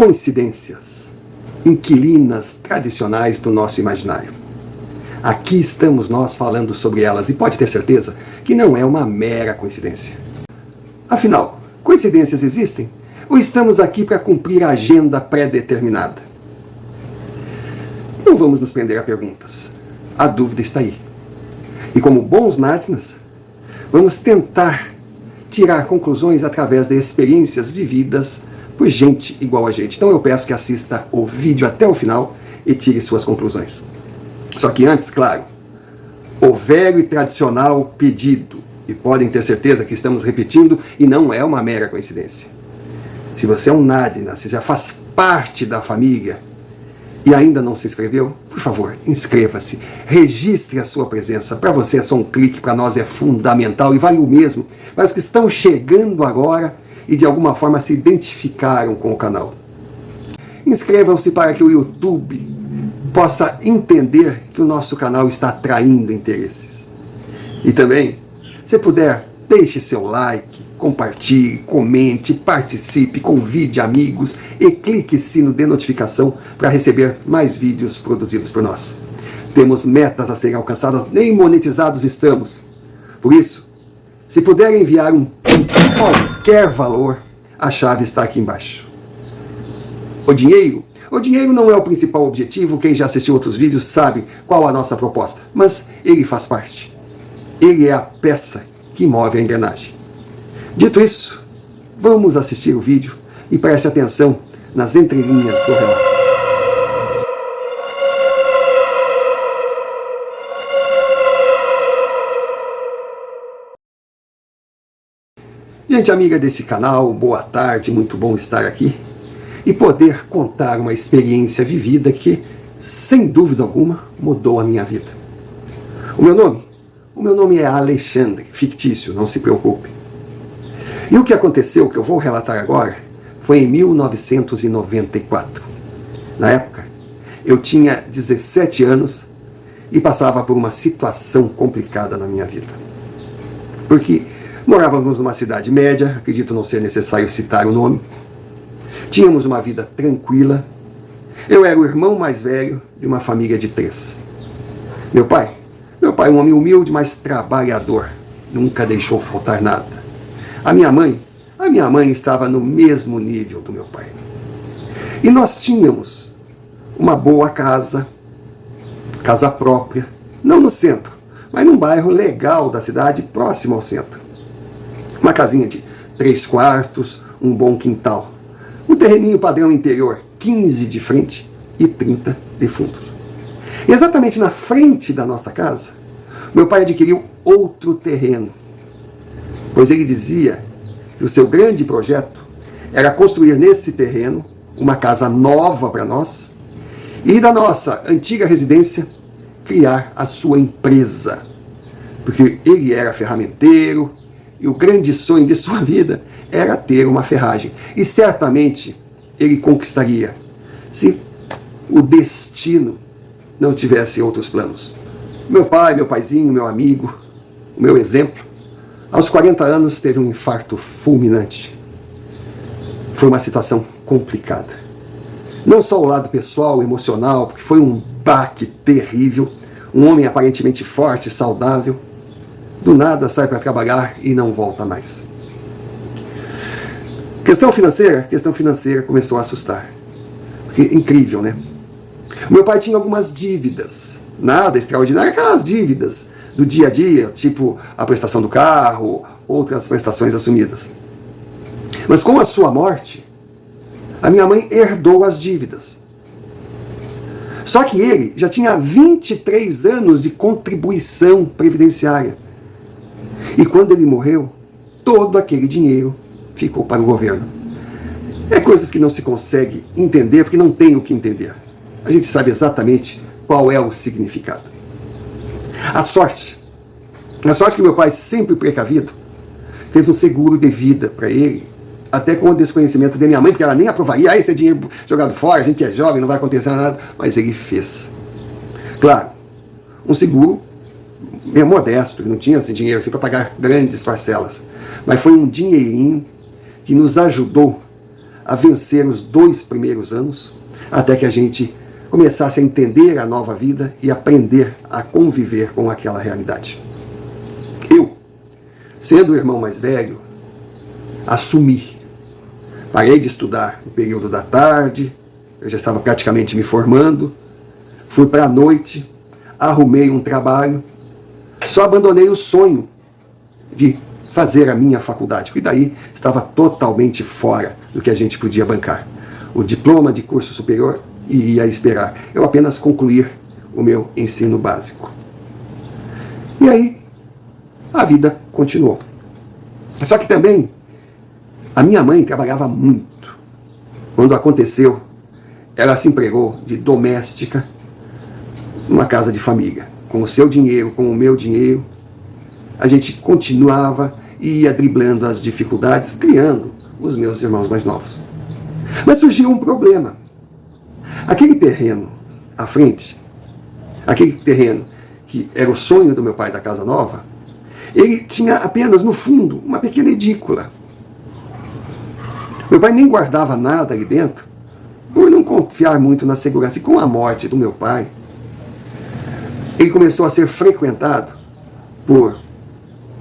Coincidências, inquilinas tradicionais do nosso imaginário. Aqui estamos nós falando sobre elas e pode ter certeza que não é uma mera coincidência. Afinal, coincidências existem ou estamos aqui para cumprir a agenda pré-determinada? Não vamos nos prender a perguntas. A dúvida está aí. E como bons nádinas, vamos tentar tirar conclusões através de experiências vividas por gente igual a gente. Então eu peço que assista o vídeo até o final e tire suas conclusões. Só que antes, claro, o velho e tradicional pedido, e podem ter certeza que estamos repetindo, e não é uma mera coincidência. Se você é um nádina, se já faz parte da família e ainda não se inscreveu, por favor, inscreva-se, registre a sua presença. Para você é só um clique, para nós é fundamental e vale o mesmo para os que estão chegando agora e de alguma forma se identificaram com o canal. Inscrevam-se para que o YouTube possa entender que o nosso canal está atraindo interesses. E também, se puder, deixe seu like, compartilhe, comente, participe, convide amigos e clique sino de notificação para receber mais vídeos produzidos por nós. Temos metas a serem alcançadas, nem monetizados estamos. Por isso, se puder enviar um qualquer valor, a chave está aqui embaixo. O dinheiro não é o principal objetivo, quem já assistiu outros vídeos sabe qual a nossa proposta, mas ele faz parte. Ele é a peça que move a engrenagem. Dito isso, vamos assistir o vídeo e preste atenção nas entrelinhas do relato. Gente amiga desse canal, boa tarde, muito bom estar aqui e poder contar uma experiência vivida que, sem dúvida alguma, mudou a minha vida. O meu nome é Alexandre, fictício, não se preocupe. E o que aconteceu, que eu vou relatar agora, foi em 1994. Na época, eu tinha 17 anos e passava por uma situação complicada na minha vida. Porque morávamos numa cidade média, acredito não ser necessário citar o nome. Tínhamos uma vida tranquila. Eu era o irmão mais velho de uma família de 3. Meu pai, um homem humilde, mas trabalhador. Nunca deixou faltar nada. A minha mãe estava no mesmo nível do meu pai. E nós tínhamos uma boa casa própria, não no centro, mas num bairro legal da cidade, próximo ao centro. Uma casinha de 3 quartos, um bom quintal. Um terreninho padrão interior, 15 de frente e 30 de fundos. E exatamente na frente da nossa casa, meu pai adquiriu outro terreno, pois ele dizia que o seu grande projeto era construir nesse terreno uma casa nova para nós e da nossa antiga residência criar a sua empresa, porque ele era ferramenteiro e o grande sonho de sua vida era ter uma ferragem. E certamente ele conquistaria, se o destino não tivesse outros planos. Meu pai, meu paizinho, meu amigo, o meu exemplo, aos 40 anos teve um infarto fulminante. Foi uma situação complicada. Não só o lado pessoal, emocional, porque foi um baque terrível. Um homem aparentemente forte, saudável, do nada sai para trabalhar e não volta mais. Questão financeira começou a assustar. Porque, incrível, né? Meu pai tinha algumas dívidas, nada extraordinário, aquelas dívidas do dia a dia, tipo a prestação do carro, outras prestações assumidas. Mas com a sua morte, a minha mãe herdou as dívidas. Só que ele já tinha 23 anos de contribuição previdenciária. E quando ele morreu, todo aquele dinheiro ficou para o governo. É coisas que não se consegue entender, porque não tem o que entender. A gente sabe exatamente qual é o significado. A sorte que meu pai, sempre precavido, fez um seguro de vida para ele, até com o desconhecimento de minha mãe, porque ela nem aprovaria, esse é dinheiro jogado fora, a gente é jovem, não vai acontecer nada, mas ele fez. Claro, um seguro meio modesto, ele não tinha esse dinheiro assim, para pagar grandes parcelas, mas foi um dinheirinho que nos ajudou a vencer os 2 primeiros anos, até que a gente começasse a entender a nova vida e aprender a conviver com aquela realidade. Eu, sendo o irmão mais velho, assumi. Parei de estudar no período da tarde, eu já estava praticamente me formando, fui para a noite, arrumei um trabalho, só abandonei o sonho de fazer a minha faculdade, porque daí estava totalmente fora do que a gente podia bancar. O diploma de curso superior iria esperar eu apenas concluir o meu ensino básico. E aí, a vida continuou. Só que também, a minha mãe trabalhava muito. Quando aconteceu, ela se empregou de doméstica numa casa de família. Com o seu dinheiro, com o meu dinheiro, a gente continuava e ia driblando as dificuldades, criando os meus irmãos mais novos. Mas surgiu um problema. Aquele terreno à frente, aquele terreno que era o sonho do meu pai da casa nova, ele tinha apenas no fundo uma pequena edícula. Meu pai nem guardava nada ali dentro, por não confiar muito na segurança. E com a morte do meu pai, ele começou a ser frequentado por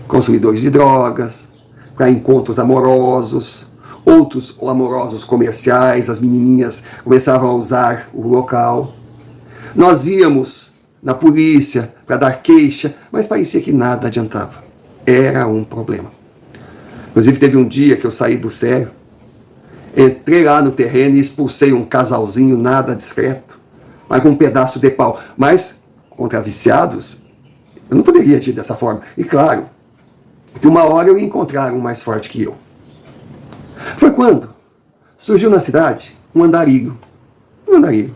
consumidores de drogas, para encontros amorosos, outros amorosos comerciais, as menininhas começavam a usar o local. Nós íamos na polícia para dar queixa, mas parecia que nada adiantava. Era um problema. Inclusive teve um dia que eu saí do sério, entrei lá no terreno e expulsei um casalzinho nada discreto, mas com um pedaço de pau. Mas contra viciados, eu não poderia agir dessa forma. E claro, de uma hora eu ia encontrar um mais forte que eu. Foi quando surgiu na cidade um andarilho. Um andarilho.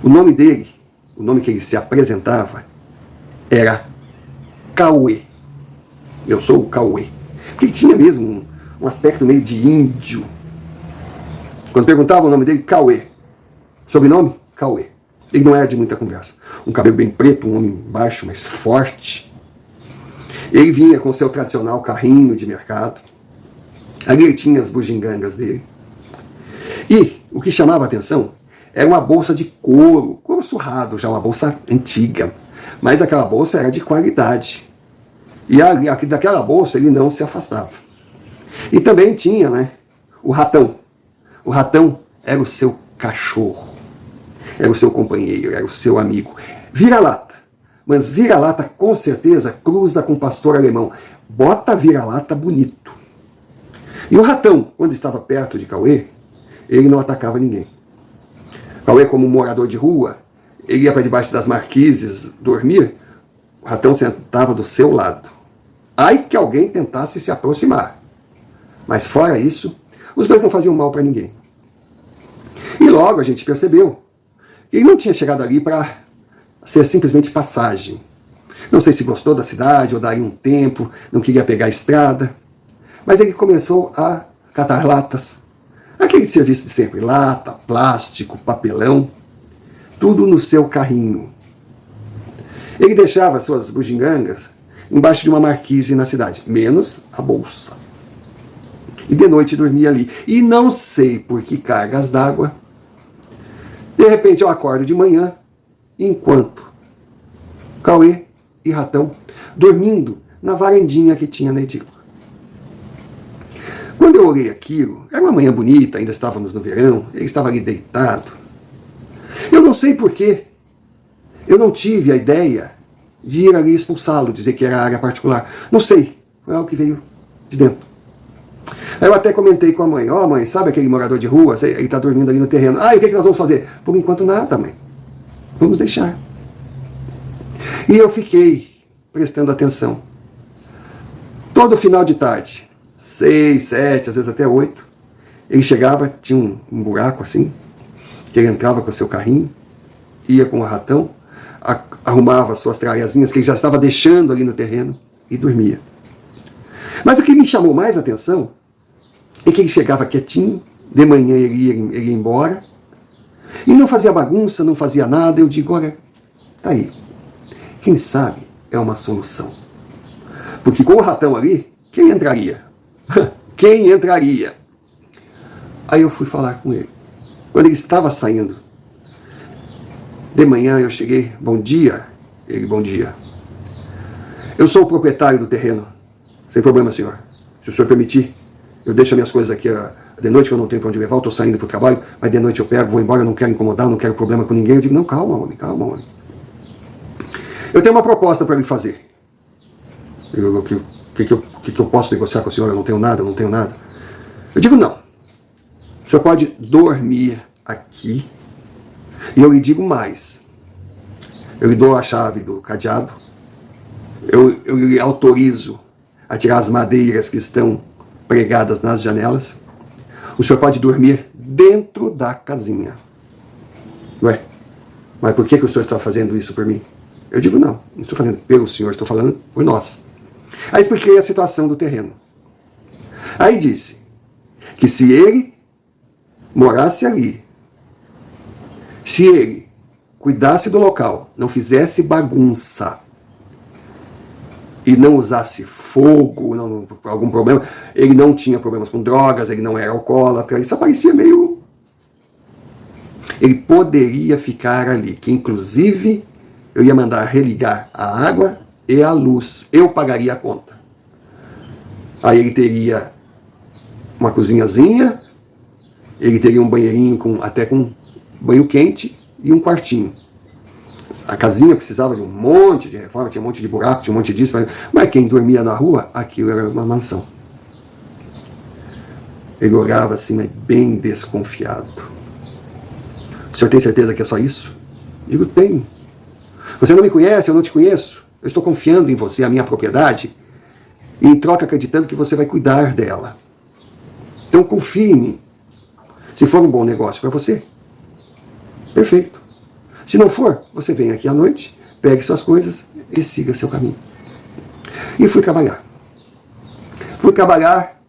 O nome dele, o nome que ele se apresentava, era Cauê. Eu sou o Cauê. Porque ele tinha mesmo um aspecto meio de índio. Quando perguntava o nome dele, Cauê. Sobrenome? Cauê. Ele não era de muita conversa. Um cabelo bem preto, um homem baixo, mas forte. Ele vinha com o seu tradicional carrinho de mercado. Ali ele tinha as bugigangas dele. E o que chamava a atenção era uma bolsa de couro surrado, já uma bolsa antiga. Mas aquela bolsa era de qualidade. E daquela bolsa ele não se afastava. E também tinha, né, o ratão. O ratão era o seu cachorro. Era o seu companheiro, era o seu amigo. Vira-lata. Mas vira-lata com certeza cruza com pastor alemão. Bota vira-lata bonito. E o ratão, quando estava perto de Cauê, ele não atacava ninguém. Cauê, como morador de rua, ele ia para debaixo das marquises dormir, o ratão sentava do seu lado. Ai que alguém tentasse se aproximar. Mas fora isso, os dois não faziam mal para ninguém. E logo a gente percebeu que ele não tinha chegado ali para ser simplesmente passagem. Não sei se gostou da cidade ou daria um tempo, não queria pegar a estrada. Mas ele começou a catar latas. Aquele serviço de sempre, lata, plástico, papelão, tudo no seu carrinho. Ele deixava suas bugigangas embaixo de uma marquise na cidade, menos a bolsa. E de noite dormia ali. E não sei por que cargas d'água. De repente eu acordo de manhã, enquanto Cauê e Ratão dormindo na varandinha que tinha na edícula. Quando eu olhei aquilo, era uma manhã bonita, ainda estávamos no verão, ele estava ali deitado. Eu não sei porquê, eu não tive a ideia de ir ali expulsá-lo, dizer que era área particular. Não sei, foi algo que veio de dentro. Aí eu até comentei com a mãe, mãe, sabe aquele morador de rua? Ele está dormindo ali no terreno. E o que nós vamos fazer? Por enquanto nada, mãe. Vamos deixar. E eu fiquei prestando atenção. Todo final de tarde, 6, 7, às vezes até 8, ele chegava, tinha um buraco assim, que ele entrava com o seu carrinho, ia com o ratão, arrumava as suas tralhazinhas que ele já estava deixando ali no terreno e dormia. Mas o que me chamou mais atenção é que ele chegava quietinho, de manhã ele ia embora, e não fazia bagunça, não fazia nada. Eu digo, olha, tá aí. Quem sabe é uma solução. Porque com o ratão ali, quem entraria? Quem entraria? Aí eu fui falar com ele. Quando ele estava saindo, de manhã eu cheguei, bom dia. Ele, bom dia. Eu sou o proprietário do terreno. Sem problema, senhor. Se o senhor permitir, eu deixo minhas coisas aqui de noite, que eu não tenho para onde levar, eu estou saindo para o trabalho, mas de noite eu pego, vou embora, eu não quero incomodar, não quero problema com ninguém. Eu digo, não, calma, homem, calma, homem. Eu tenho uma proposta para lhe fazer. O que eu posso negociar com o senhor? Eu não tenho nada, eu não tenho nada. Eu digo, não. O senhor pode dormir aqui. E eu lhe digo mais. Eu lhe dou a chave do cadeado. Eu lhe autorizo a tirar as madeiras que estão pregadas nas janelas. O senhor pode dormir dentro da casinha. Ué, mas por que o senhor está fazendo isso por mim? Eu digo, não estou fazendo pelo senhor, estou falando por nós. Aí expliquei a situação do terreno. Aí disse que se ele morasse ali, se ele cuidasse do local, não fizesse bagunça e não usasse fogo, não, algum problema, ele não tinha problemas com drogas, ele não era alcoólatra, isso parecia meio... Ele poderia ficar ali, que inclusive eu ia mandar religar a água e a luz, eu pagaria a conta. Aí ele teria uma cozinhazinha, ele teria um banheirinho até com banho quente e um quartinho. A casinha precisava de um monte de reforma, tinha um monte de buraco, tinha um monte disso, mas quem dormia na rua, aquilo era uma mansão. Ele olhava assim, mas bem desconfiado. O senhor tem certeza que é só isso? Eu digo, tenho. Você não me conhece, eu não te conheço. Eu estou confiando em você, a minha propriedade, e em troca acreditando que você vai cuidar dela. Então confie em mim. Se for um bom negócio para você, perfeito. Se não for, você vem aqui à noite, pegue suas coisas e siga seu caminho. E fui trabalhar. Fui trabalhar.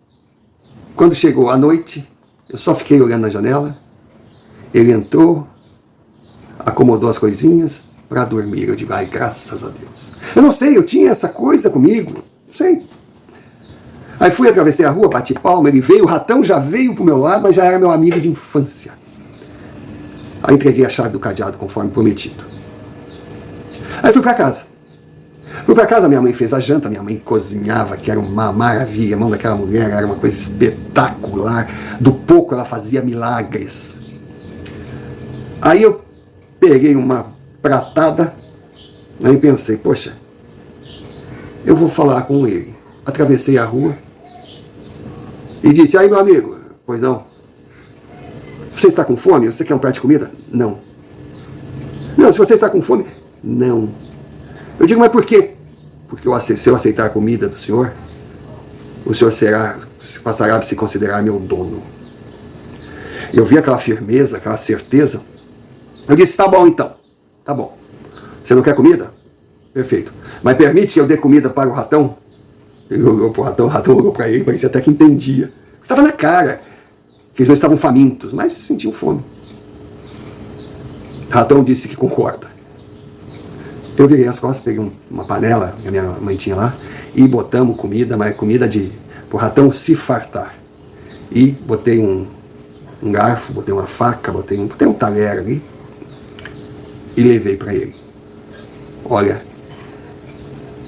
Quando chegou a noite, eu só fiquei olhando na janela. Ele entrou, acomodou as coisinhas para dormir. Eu digo, ai, graças a Deus. Eu não sei, eu tinha essa coisa comigo. Não sei. Aí fui, atravessei a rua, bati palma, ele veio, o ratão já veio pro meu lado, mas já era meu amigo de infância. Aí entreguei a chave do cadeado, conforme prometido. Aí fui para casa. Fui para casa, minha mãe fez a janta, minha mãe cozinhava, que era uma maravilha, a mão daquela mulher era uma coisa espetacular. Do pouco ela fazia milagres. Aí eu peguei uma pratada, aí pensei, poxa, eu vou falar com ele. Atravessei a rua e disse, aí meu amigo, pois não? Você está com fome? Você quer um prato de comida? Não. Não, se você está com fome, não. Eu digo, mas por quê? Porque se eu aceitar a comida do senhor, o senhor passará a se considerar meu dono. Eu vi aquela firmeza, aquela certeza. Eu disse, tá bom então, tá bom. Você não quer comida? Perfeito. Mas permite que eu dê comida para o ratão? Ele olhou para o ratão olhou para ele, parecia até que entendia. Estava na cara que eles não estavam famintos, mas sentiam fome. O ratão disse que concorda. Eu virei as costas, peguei uma panela que a minha mãe tinha lá e botamos comida, mas comida para o ratão se fartar. E botei um garfo, botei uma faca, botei um talher ali e levei para ele. Olha,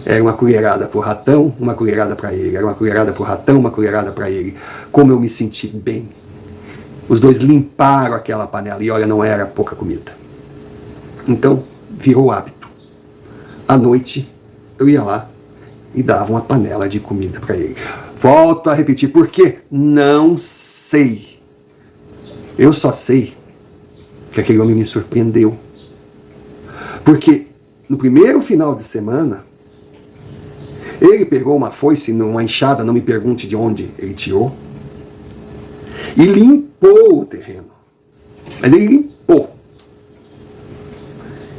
era uma colherada para o ratão, uma colherada para ele. Era uma colherada para o ratão, uma colherada para ele. Como eu me senti bem. Os dois limparam aquela panela e olha, não era pouca comida. Então, virou hábito. À noite, eu ia lá e dava uma panela de comida para ele. Volto a repetir, por quê? Não sei. Eu só sei que aquele homem me surpreendeu. Porque no primeiro final de semana, ele pegou uma foice, uma enxada, não me pergunte de onde ele tirou, e limpou o terreno. Mas ele limpou.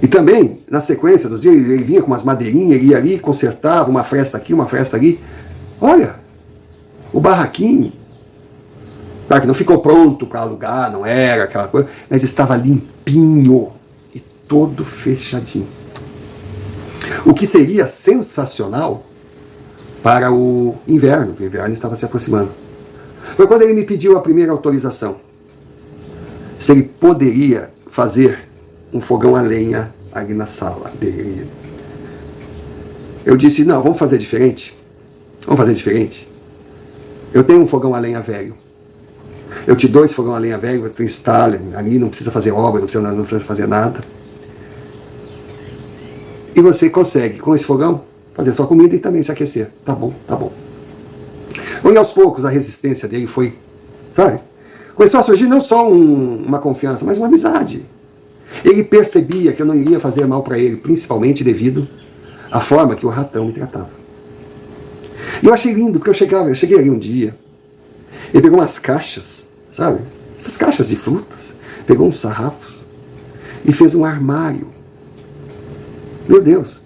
E também, na sequência dos dias, ele vinha com umas madeirinhas, ele ia ali, consertava uma fresta aqui, uma fresta ali. Olha, o barraquinho, claro que não ficou pronto para alugar, não era aquela coisa, mas estava limpinho e todo fechadinho. O que seria sensacional para o inverno, que o inverno estava se aproximando. Foi quando ele me pediu a primeira autorização, se ele poderia fazer um fogão a lenha ali na sala dele. Eu disse, não, vamos fazer diferente. Vamos fazer diferente. Eu tenho um fogão a lenha velho. Eu te dou esse fogão a lenha velho, tu instala ali, não precisa fazer obra, não precisa fazer nada. E você consegue, com esse fogão, fazer sua comida e também se aquecer. Tá bom, tá bom. E aos poucos a resistência dele foi, sabe? Começou a surgir não só uma confiança, mas uma amizade. Ele percebia que eu não iria fazer mal para ele, principalmente devido à forma que o ratão me tratava. E eu achei lindo, porque eu cheguei ali um dia, ele pegou umas caixas, sabe? Essas caixas de frutas, pegou uns sarrafos e fez um armário. Meu Deus!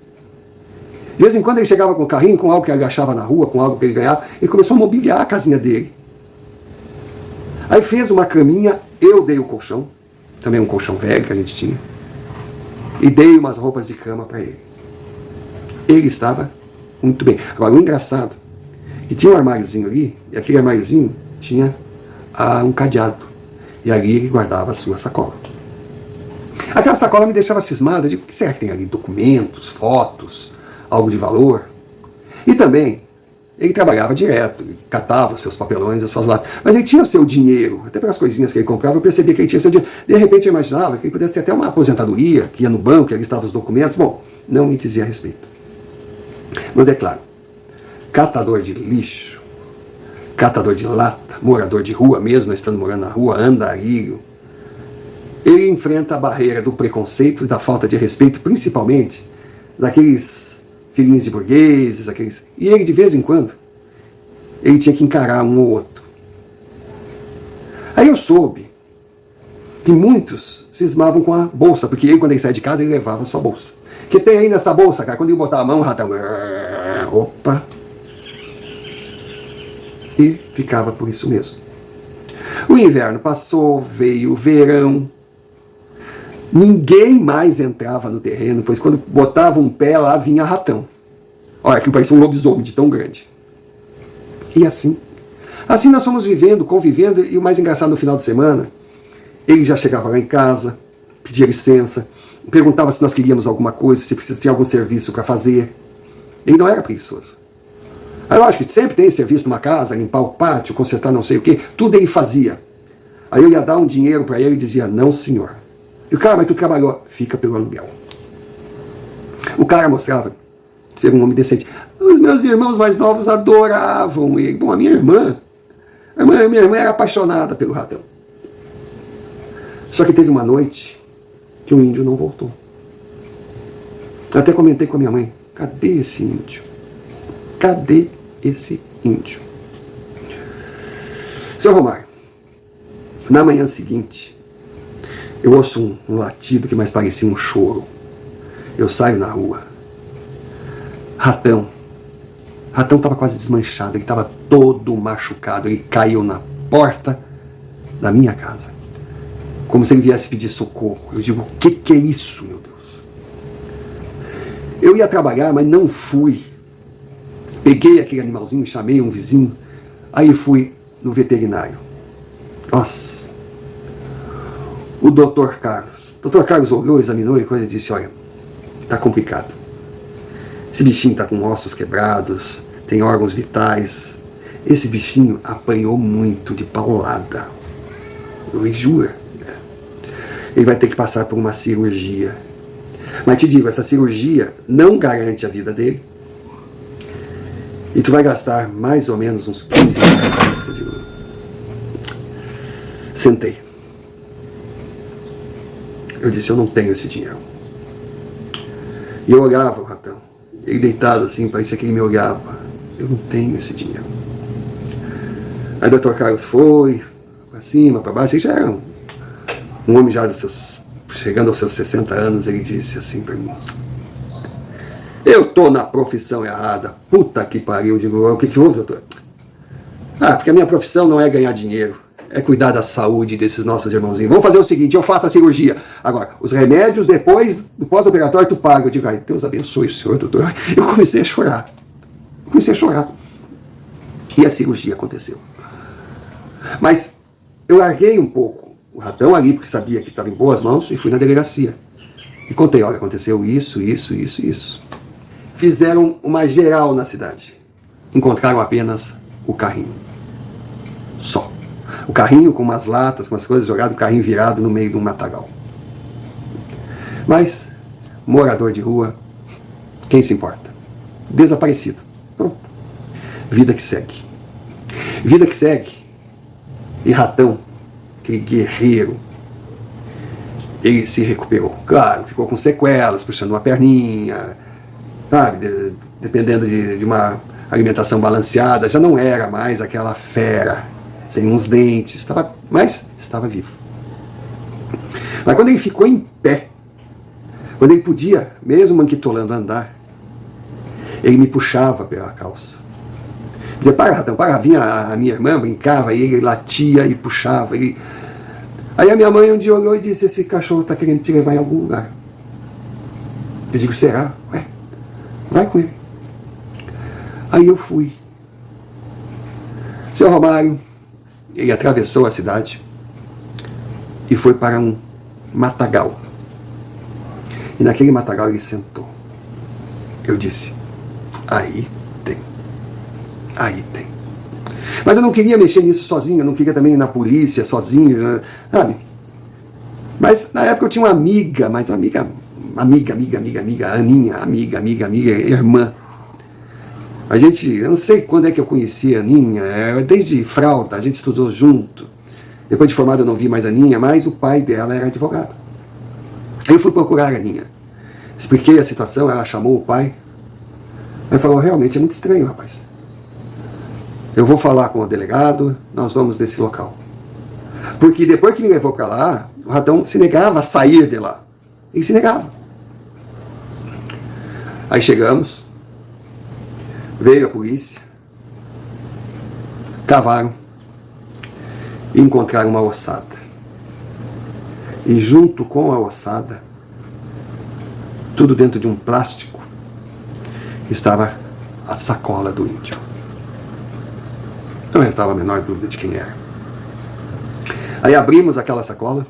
De vez em quando ele chegava com o carrinho, com algo que ele achava na rua, com algo que ele ganhava, e começou a mobiliar a casinha dele. Aí fez uma caminha, eu dei o colchão, também um colchão velho que a gente tinha, e dei umas roupas de cama para ele. Ele estava muito bem. Agora, o engraçado, que tinha um armáriozinho ali, e aquele armáriozinho tinha um cadeado, e ali ele guardava a sua sacola. Aquela sacola me deixava cismado, eu digo, o que será que tem ali? Documentos, fotos, algo de valor? E também, ele trabalhava direto, ele catava os seus papelões, as suas latas, mas ele tinha o seu dinheiro, até pelas coisinhas que ele comprava, eu percebia que ele tinha o seu dinheiro. De repente eu imaginava que ele pudesse ter até uma aposentadoria, que ia no banco, que ali estavam os documentos. Bom, não me dizia a respeito. Mas é claro, catador de lixo, catador de lata, morador de rua mesmo, estando morando na rua, andarilho, ele enfrenta a barreira do preconceito e da falta de respeito, principalmente daqueles filhinhos de burgueses, aqueles... E ele, de vez em quando, ele tinha que encarar um ou outro. Aí eu soube que muitos cismavam com a bolsa, porque ele, quando ele saía de casa, ele levava a sua bolsa. O que tem aí nessa bolsa, cara? Quando ele botava a mão, o ratão... Opa! E ficava por isso mesmo. O inverno passou, veio o verão. Ninguém mais entrava no terreno, pois quando botava um pé lá, vinha ratão. Olha, que parecia um lobisomem de tão grande. E assim nós fomos vivendo, convivendo, e o mais engraçado, no final de semana, ele já chegava lá em casa, pedia licença, perguntava se nós queríamos alguma coisa, se tinha algum serviço para fazer. Ele não era preguiçoso. Aí eu acho que sempre tem serviço numa casa, limpar o pátio, consertar não sei o quê, tudo ele fazia. Aí eu ia dar um dinheiro para ele e dizia, não senhor. E o cara, mas tu trabalhou, fica pelo aluguel. O cara mostrava ser um homem decente. Os meus irmãos mais novos adoravam ele. Bom, a minha irmã era apaixonada pelo ratão. Só que teve uma noite que o índio não voltou. Eu até comentei com a minha mãe, cadê esse índio? Cadê esse índio? Seu Romário, na manhã seguinte, eu ouço um latido que mais parecia um choro. Eu saio na rua. Ratão estava quase desmanchado, ele estava todo machucado, ele caiu na porta da minha casa, como se ele viesse pedir socorro. Eu digo, o que é isso, meu Deus? Eu ia trabalhar, mas não fui. Peguei aquele animalzinho, chamei um vizinho, aí fui no veterinário. Nossa! O doutor Carlos olhou, examinou e coisa e disse, olha, tá complicado. Esse bichinho tá com ossos quebrados, tem órgãos vitais. Esse bichinho apanhou muito de paulada. Eu juro. Ele vai ter que passar por uma cirurgia. Mas te digo, essa cirurgia não garante a vida dele. E tu vai gastar mais ou menos uns 15 mil. Sentei. Eu disse, eu não tenho esse dinheiro. E eu olhava o ratão. Ele deitado assim, parecia que ele me olhava. Eu não tenho esse dinheiro. Aí o Dr. Carlos foi, para cima, para baixo. Ele já era um homem já chegando aos seus 60 anos. Ele disse assim para mim, eu tô na profissão errada. Puta que pariu. Eu digo, o que houve, doutor? Porque a minha profissão não é ganhar dinheiro. É cuidar da saúde desses nossos irmãozinhos. Vamos fazer o seguinte, eu faço a cirurgia. Agora, os remédios, depois, do pós-operatório, tu paga. Eu digo, ai, Deus abençoe o senhor, doutor. Eu comecei a chorar. E a cirurgia aconteceu. Mas eu larguei um pouco o ratão ali, porque sabia que estava em boas mãos, e fui na delegacia. E contei, olha, aconteceu isso, isso, isso, isso. Fizeram uma geral na cidade. Encontraram apenas o carrinho. Só. O carrinho com umas latas, com as coisas jogadas, o carrinho virado no meio de um matagal. Mas, morador de rua, quem se importa? Desaparecido. Pronto. Vida que segue. Vida que segue. E Ratão, aquele guerreiro, ele se recuperou. Claro, ficou com sequelas, puxando uma perninha, sabe? Dependendo de uma alimentação balanceada, já não era mais aquela fera, sem uns dentes, mas estava vivo. Mas quando ele ficou em pé, quando ele podia, mesmo manquitolando, andar, ele me puxava pela calça. Dizia, para, Ratão, para. Vinha a minha irmã, brincava, e ele latia e puxava. Aí a minha mãe um dia olhou e disse, esse cachorro está querendo te levar em algum lugar. Eu digo, será? Ué, vai com ele. Aí eu fui. Seu Romário, ele atravessou a cidade e foi para um matagal. E naquele matagal ele sentou. Eu disse, aí tem. Aí tem. Mas eu não queria mexer nisso sozinho, eu não queria também ir na polícia sozinho, sabe? Mas na época eu tinha uma amiga, mas uma amiga, Aninha, amiga, irmã. A gente, eu não sei quando é que eu conheci a Aninha, desde fralda, a gente estudou junto. Depois de formado eu não vi mais a Aninha, mas o pai dela era advogado. Aí eu fui procurar a Aninha. Expliquei a situação, ela chamou o pai. Aí falou, realmente é muito estranho, rapaz. Eu vou falar com o delegado, nós vamos nesse local. Porque depois que me levou para lá, o Ratão se negava a sair de lá. Ele se negava. Aí chegamos, veio a polícia, cavaram e encontraram uma ossada. E junto com a ossada, tudo dentro de um plástico, estava a sacola do índio. Não restava a menor dúvida de quem era. Aí abrimos aquela sacola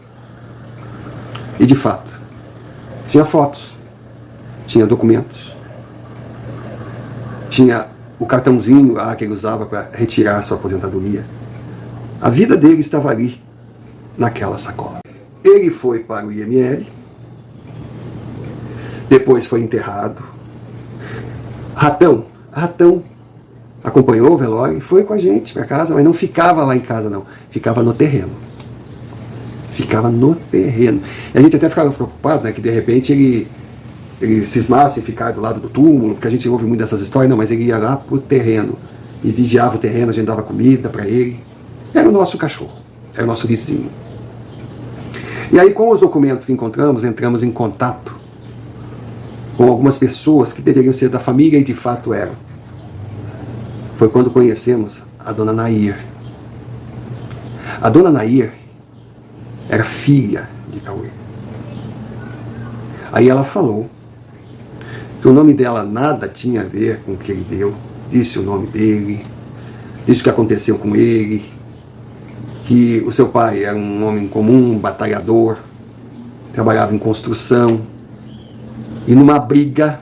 e, de fato, tinha fotos, tinha documentos, tinha o cartãozinho lá que ele usava para retirar a sua aposentadoria. A vida dele estava ali, naquela sacola. Ele foi para o IML, depois foi enterrado. Ratão acompanhou o velório e foi com a gente para casa, mas não ficava lá em casa não, ficava no terreno. Ficava no terreno. E a gente até ficava preocupado, né, que de repente ele cismasse em ficar do lado do túmulo, porque a gente ouve muito dessas histórias, não, mas ele ia lá pro terreno e vigiava o terreno, a gente dava comida para ele. Era o nosso cachorro, era o nosso vizinho. E aí, com os documentos que encontramos, entramos em contato com algumas pessoas que deveriam ser da família e de fato eram. Foi quando conhecemos a dona Nair. A dona Nair era filha de Cauê. Aí ela falou que o nome dela nada tinha a ver com o que ele deu, disse o nome dele, disse o que aconteceu com ele, que o seu pai era um homem comum, um batalhador, trabalhava em construção, e numa briga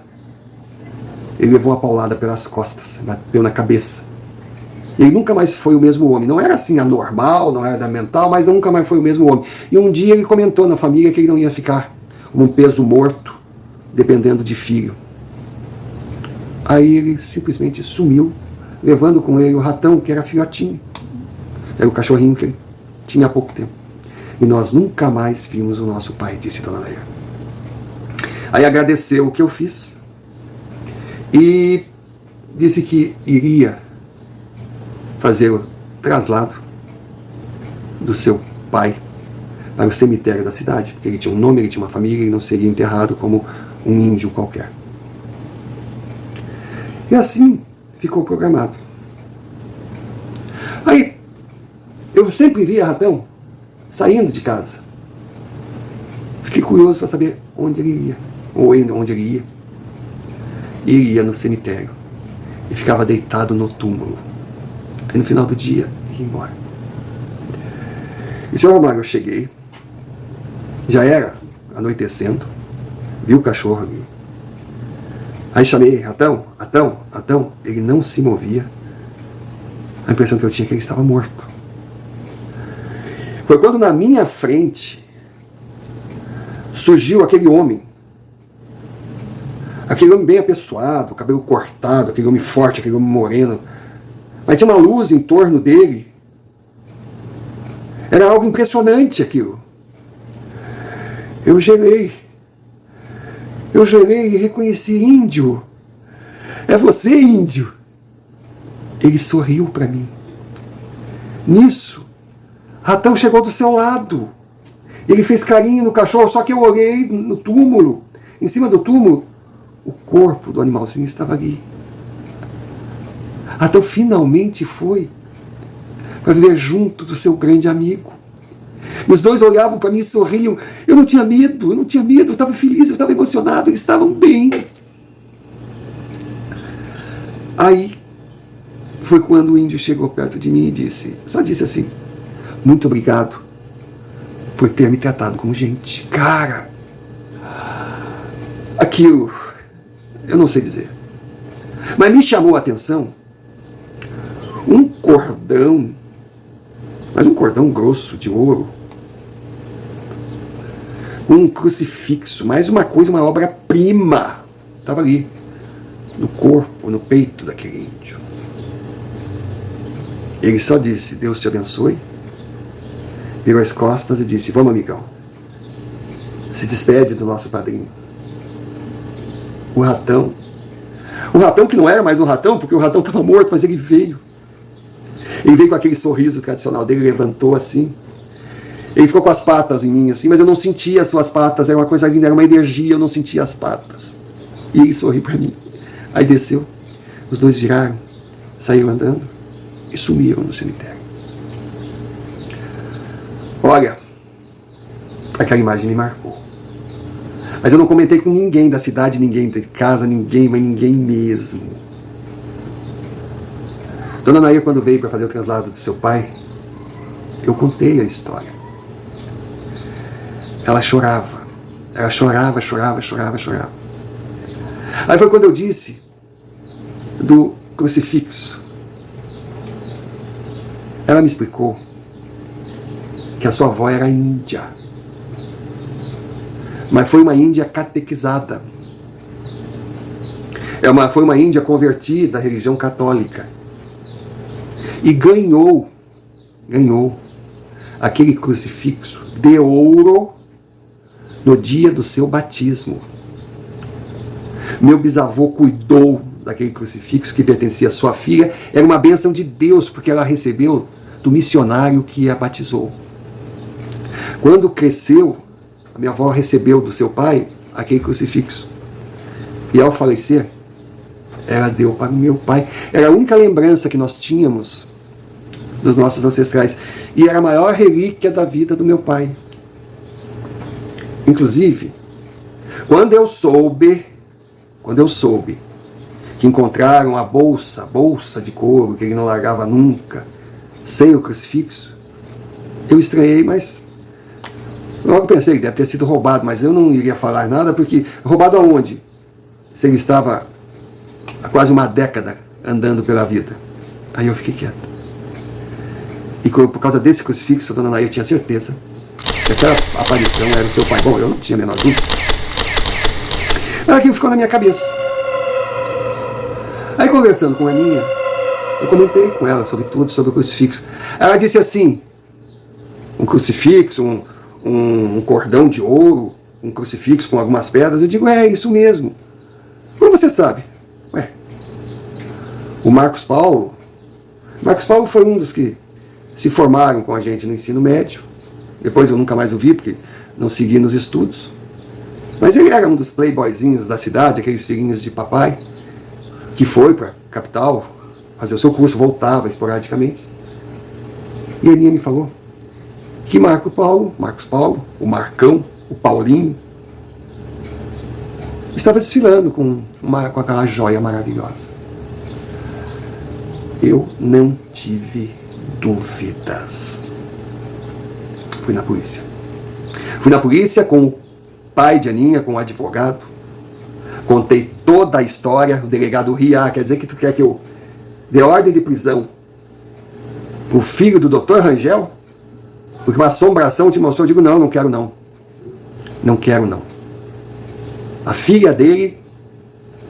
ele levou uma paulada pelas costas, bateu na cabeça. Ele nunca mais foi o mesmo homem. Não era assim anormal, não era da mental, mas nunca mais foi o mesmo homem. E um dia ele comentou na família que ele não ia ficar como um peso morto, dependendo de filho. Aí ele simplesmente sumiu, levando com ele o Ratão, que era filhotinho. Era o cachorrinho que ele tinha há pouco tempo. E nós nunca mais vimos o nosso pai, disse Dona Leia. Aí agradeceu o que eu fiz e disse que iria fazer o traslado do seu pai para o cemitério da cidade, porque ele tinha um nome, ele tinha uma família e não seria enterrado como um índio qualquer. E assim ficou programado. Aí eu sempre via Ratão saindo de casa. Fiquei curioso para saber onde ele ia, ou onde ele ia. E ele ia no cemitério e ficava deitado no túmulo. E no final do dia ia embora. E, senhor Romário, eu cheguei, já era anoitecendo, vi o cachorro ali. Aí chamei, Ratão, Ratão, Ratão, ele não se movia. A impressão que eu tinha é que ele estava morto. Foi quando na minha frente surgiu aquele homem bem apessoado, cabelo cortado, aquele homem forte, aquele homem moreno, mas tinha uma luz em torno dele. Era algo impressionante aquilo. Eu gelei e reconheci: índio, é você, índio. Ele sorriu para mim. Nisso, Ratão chegou do seu lado. Ele fez carinho no cachorro, só que eu olhei no túmulo. Em cima do túmulo, o corpo do animalzinho estava ali. Ratão finalmente foi para viver junto do seu grande amigo. E os dois olhavam para mim e sorriam. Eu não tinha medo, eu estava feliz, eu estava emocionado, eles estavam bem. Aí foi quando o índio chegou perto de mim e só disse assim: muito obrigado por ter me tratado como gente. Cara, aquilo, eu não sei dizer. Mas me chamou a atenção um cordão, mas um cordão grosso de ouro, um crucifixo, mais uma coisa, uma obra-prima, estava ali, no corpo, no peito daquele índio. Ele só disse: Deus te abençoe, virou as costas e disse: vamos, amigão, se despede do nosso padrinho. O ratão que não era mais um ratão, porque o ratão estava morto, mas ele veio com aquele sorriso tradicional dele, levantou assim, ele ficou com as patas em mim assim, mas eu não sentia as suas patas, era uma coisa linda, era uma energia, eu não sentia as patas, e ele sorriu para mim. Aí desceu, os dois viraram, saíram andando e sumiram no cemitério. Olha, aquela imagem me marcou. Mas eu não comentei com ninguém da cidade, ninguém de casa, ninguém, mas ninguém mesmo. Dona Nair, quando veio para fazer o translado do seu pai, eu contei a história. Ela chorava. Ela chorava. Aí foi quando eu disse do crucifixo. Ela me explicou que a sua avó era índia. Mas foi uma índia catequizada. Foi uma índia convertida à religião católica. E ganhou aquele crucifixo de ouro no dia do seu batismo. Meu bisavô cuidou daquele crucifixo que pertencia à sua filha. Era uma bênção de Deus, porque ela recebeu do missionário que a batizou. Quando cresceu, a minha avó recebeu do seu pai aquele crucifixo. E ao falecer, ela deu para o meu pai. Era a única lembrança que nós tínhamos dos nossos ancestrais. E era a maior relíquia da vida do meu pai. Inclusive, quando eu soube que encontraram a bolsa de couro, que ele não largava nunca, sem o crucifixo, eu estranhei, mas logo pensei que deve ter sido roubado, mas eu não iria falar nada, porque roubado aonde? Se ele estava há quase uma década andando pela vida. Aí eu fiquei quieto. E por causa desse crucifixo, a dona Nair tinha certeza que aquela aparição era o seu pai. Bom, eu não tinha a menor dúvida. Mas aquilo ficou na minha cabeça. Aí, conversando com a Aninha, eu comentei com ela sobre tudo, sobre o crucifixo. Ela disse assim: um crucifixo, um cordão de ouro, um crucifixo com algumas pedras. Eu digo: é isso mesmo. Como você sabe? Ué, o Marcos Paulo foi um dos que se formaram com a gente no ensino médio. Depois eu nunca mais o vi, porque não segui nos estudos. Mas ele era um dos playboyzinhos da cidade, aqueles filhinhos de papai, que foi para a capital fazer o seu curso, voltava esporadicamente. E a Aninha me falou que Marcos Paulo, o Marcão, o Paulinho, estava desfilando com aquela joia maravilhosa. Eu não tive dúvidas. Fui na polícia. Fui na polícia com o pai de Aninha, com o advogado. Contei toda a história. O delegado ria. Quer dizer que tu quer que eu dê ordem de prisão pro filho do Dr. Rangel? Porque uma assombração te mostrou. Eu digo, não, não quero não. Não quero não. A filha dele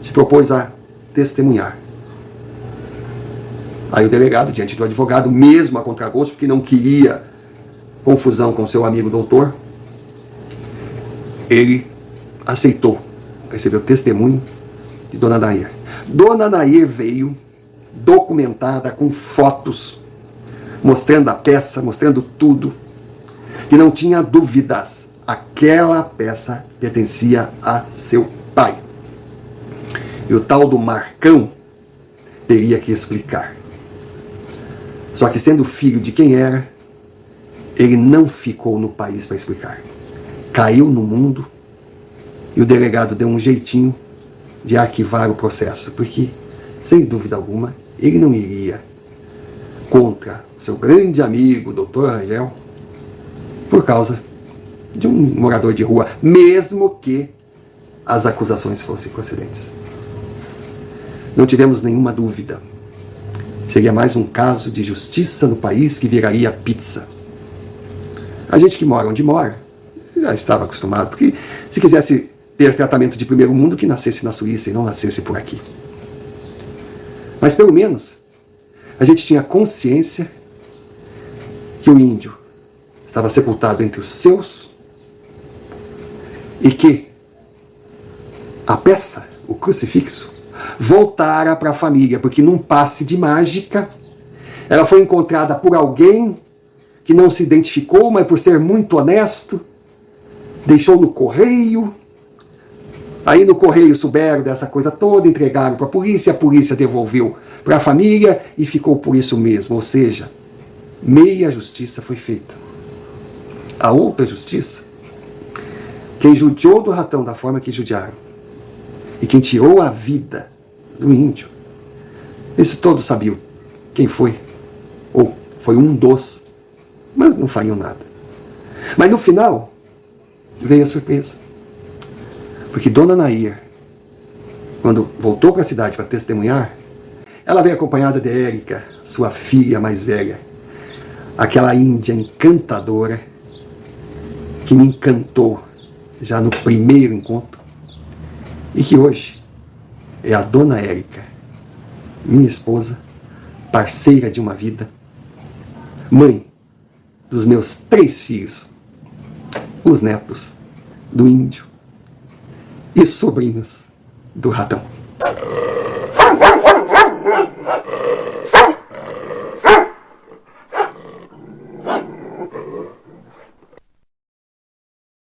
se propôs a testemunhar. Aí o delegado, diante do advogado, mesmo a contragosto, porque não queria confusão com seu amigo doutor, ele aceitou, recebeu testemunho de Dona Nair. Dona Nair veio documentada com fotos, mostrando a peça, mostrando tudo, que não tinha dúvidas, aquela peça pertencia a seu pai. E o tal do Marcão teria que explicar. Só que sendo filho de quem era, ele não ficou no país para explicar. Caiu no mundo e o delegado deu um jeitinho de arquivar o processo, porque, sem dúvida alguma, ele não iria contra seu grande amigo, Dr. Rangel, por causa de um morador de rua, mesmo que as acusações fossem procedentes. Não tivemos nenhuma dúvida. Seria mais um caso de justiça no país que viraria pizza. A gente que mora onde mora já estava acostumado, porque se quisesse ter tratamento de primeiro mundo, que nascesse na Suíça e não nascesse por aqui. Mas pelo menos a gente tinha consciência que o índio estava sepultado entre os seus e que a peça, o crucifixo, voltara para a família, porque num passe de mágica ela foi encontrada por alguém que não se identificou, mas por ser muito honesto, deixou no correio. Aí no correio souberam dessa coisa toda, entregaram para a polícia devolveu para a família e ficou por isso mesmo. Ou seja, meia justiça foi feita. A outra justiça, quem judiou do ratão da forma que judiaram, e quem tirou a vida do índio, isso todos sabiam quem foi, ou foi um dos, mas não fariam nada. Mas no final, veio a surpresa. Porque Dona Nair, quando voltou para a cidade para testemunhar, ela veio acompanhada de Érica, sua filha mais velha, aquela índia encantadora, que me encantou já no primeiro encontro, e que hoje é a Dona Érica, minha esposa, parceira de uma vida, mãe dos meus 3 filhos, os netos do índio e sobrinhos do ratão.